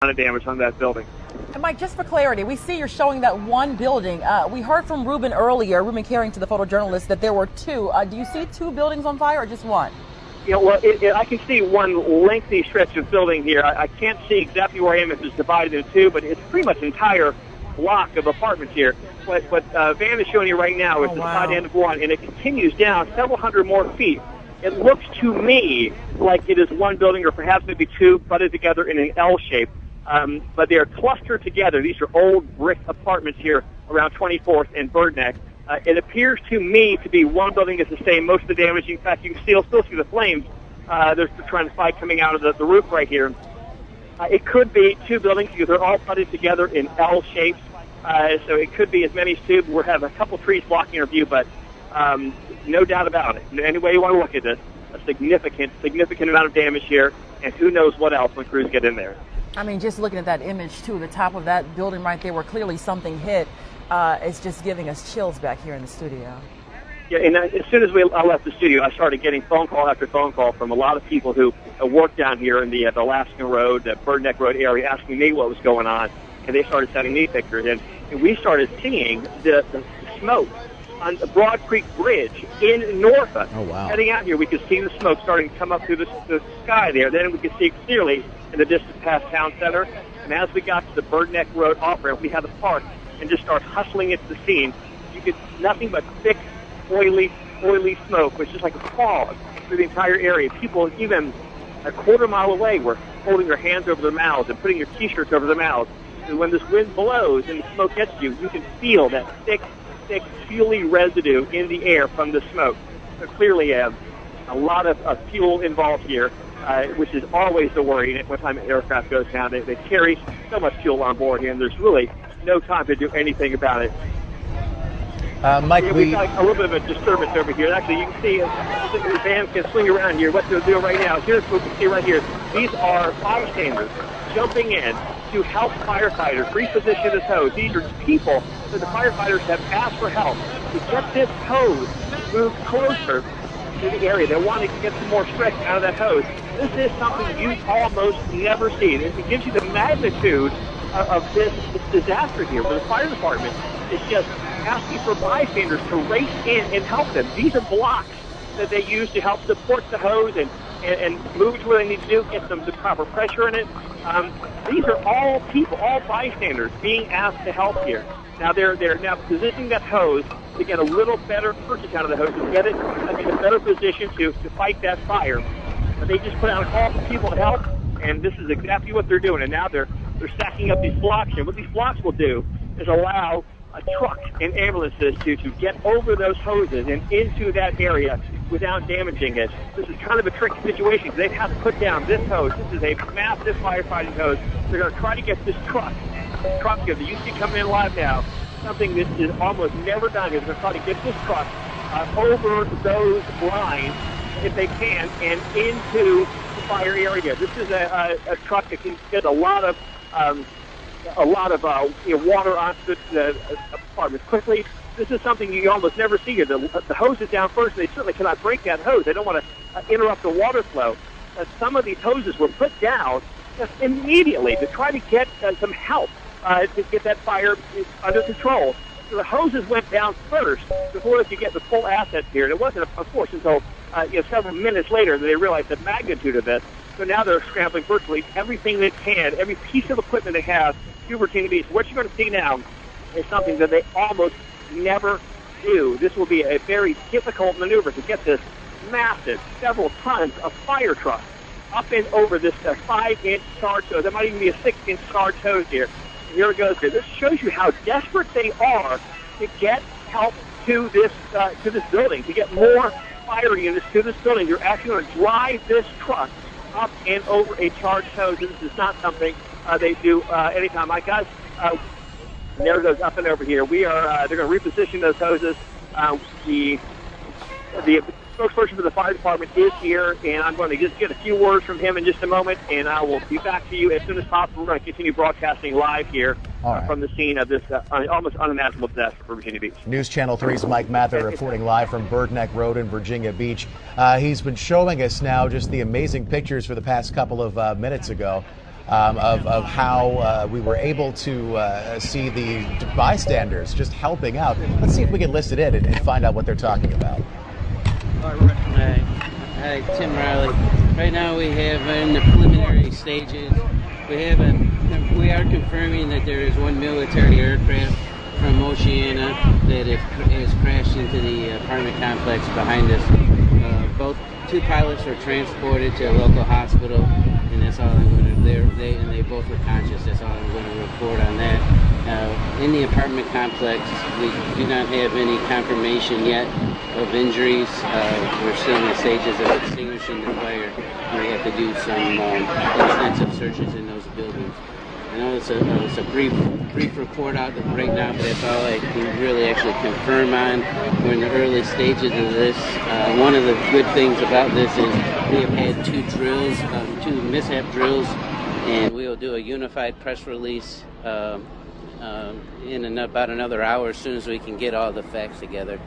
of damage on that building. And Mike, just for clarity, we see you're showing that one building. We heard from Ruben earlier, Ruben Carring to the photojournalist, that there were two. Do you see two buildings on fire or just one? Well, I can see one lengthy stretch of building here. I can't see exactly where I am if it's divided into two, but it's pretty much an entire block of apartments here. What Van is showing you right now is the side end of one, and it continues down several hundred more feet. It looks to me like it is one building or perhaps maybe two butted together in an L shape. But they are clustered together. These are old brick apartments here around 24th and Bird Neck. It appears to me to be one building is the same. Most of the damage, in fact, you can still see the flames. They're trying to fight coming out of the roof right here. It could be two buildings because they're all butted together in L shapes. So it could be as many as two. We have a couple trees blocking our view, but no doubt about it. Any way you want to look at this, a significant amount of damage here, and who knows what else when crews get in there. I mean, just looking at that image, too, the top of that building right there where clearly something hit, it's just giving us chills back here in the studio. Yeah, and as soon as I left the studio, I started getting phone call after phone call from a lot of people who work down here in the Alaskan Road, the Bird Neck Road area, asking me what was going on, and they started sending me pictures. And we started seeing the smoke on the Broad Creek Bridge in Norfolk. Oh, wow. Heading out here, we could see the smoke starting to come up through the sky there. Then we could see clearly in the distance past Town Center. And as we got to the Bird Neck Road off-ramp, we had to park and just start hustling into the scene. You could nothing but thick, oily smoke, which is like a fog through the entire area. People even a quarter mile away were holding their hands over their mouths and putting their T-shirts over their mouths. And when this wind blows and the smoke gets you, you can feel that thick, fuely residue in the air from the smoke. So clearly a lot of fuel involved here, which is always the worry when time an aircraft goes down. They carry so much fuel on board here, and there's really no time to do anything about it. Mike, we've got a little bit of a disturbance over here. Actually, you can see the van can swing around here. What they're doing right now, here's what we can see right here. These are bystanders jumping in to help firefighters reposition this hose. These are people that the firefighters have asked for help to get this hose moved closer to the area. They want to get some more stretch out of that hose. This is something you almost never see. It gives you the magnitude of this disaster here, where the fire department is just asking for bystanders to race in and help them. These are blocks that they use to help support the hose and move it to where they need to do, get the proper pressure in it. These are all people, all bystanders being asked to help here. Now they're now positioning that hose to get a little better purchase out of the hose, to get it in a better position to fight that fire. But they just put out a call for people to help, and this is exactly what they're doing. And now they're stacking up these blocks here. What these blocks will do is allow a truck and ambulances to get over those hoses and into that area without damaging it. This is kind of a tricky situation because they have to put down this hose. This is a massive firefighting hose. They're going to try to get this truck here that you see coming in live now, something that is almost never done. They're going to try to get this truck over those lines if they can and into the fire area. This is a truck that can get a lot of water onto the apartments quickly. This is something you almost never see here. The hose is down first, and they certainly cannot break that hose. They don't want to interrupt the water flow. Some of these hoses were put down just immediately to try to get some help to get that fire under control. So the hoses went down first before they could get the full assets here. And it wasn't, of course, until several minutes later that they realized the magnitude of this. So now they're scrambling virtually everything they can, every piece of equipment they have to Viraginia-Bich. What you're going to see now is something that they almost never do. This will be a very difficult maneuver to get this massive, several tons of fire truck up and over this 5-inch charge hose. That might even be a 6-inch charge hose here. And here it goes here. This shows you how desperate they are to get help to this building, to get more fire units to this building. You're actually going to drive this truck up and over a charged hose. This is not something they do anytime. My guys, there goes up and over here. They're going to reposition those hoses. The spokesperson for the fire department is here, and I'm going to just get a few words from him in just a moment, and I will be back to you as soon as possible. We're going to continue broadcasting live here from the scene of this almost unimaginable disaster for Virginia-Beach. News Channel 3's Mike Mather reporting live from Bird Neck Road in Virginia-Beach. He's been showing us now just the amazing pictures for the past couple of minutes ago of how we were able to see the bystanders just helping out. Let's see if we can list it in and find out what they're talking about. Hi, Tim Riley. Right now we have in the preliminary stages, we are confirming that there is one military aircraft from Oceania that has crashed into the apartment complex behind us. Two pilots were transported to a local hospital, and that's all I'm going to. They both were conscious. That's all I'm going to report on that. In the apartment complex, we do not have any confirmation yet of injuries. We're still in the stages of extinguishing the fire. We have to do some extensive searches in those buildings. I know it's a brief report out right now, but that's all I can really actually confirm on. We're in the early stages of this. One of the good things about this is we have had two mishap drills, and we will do a unified press release in about another hour as soon as we can get all the facts together.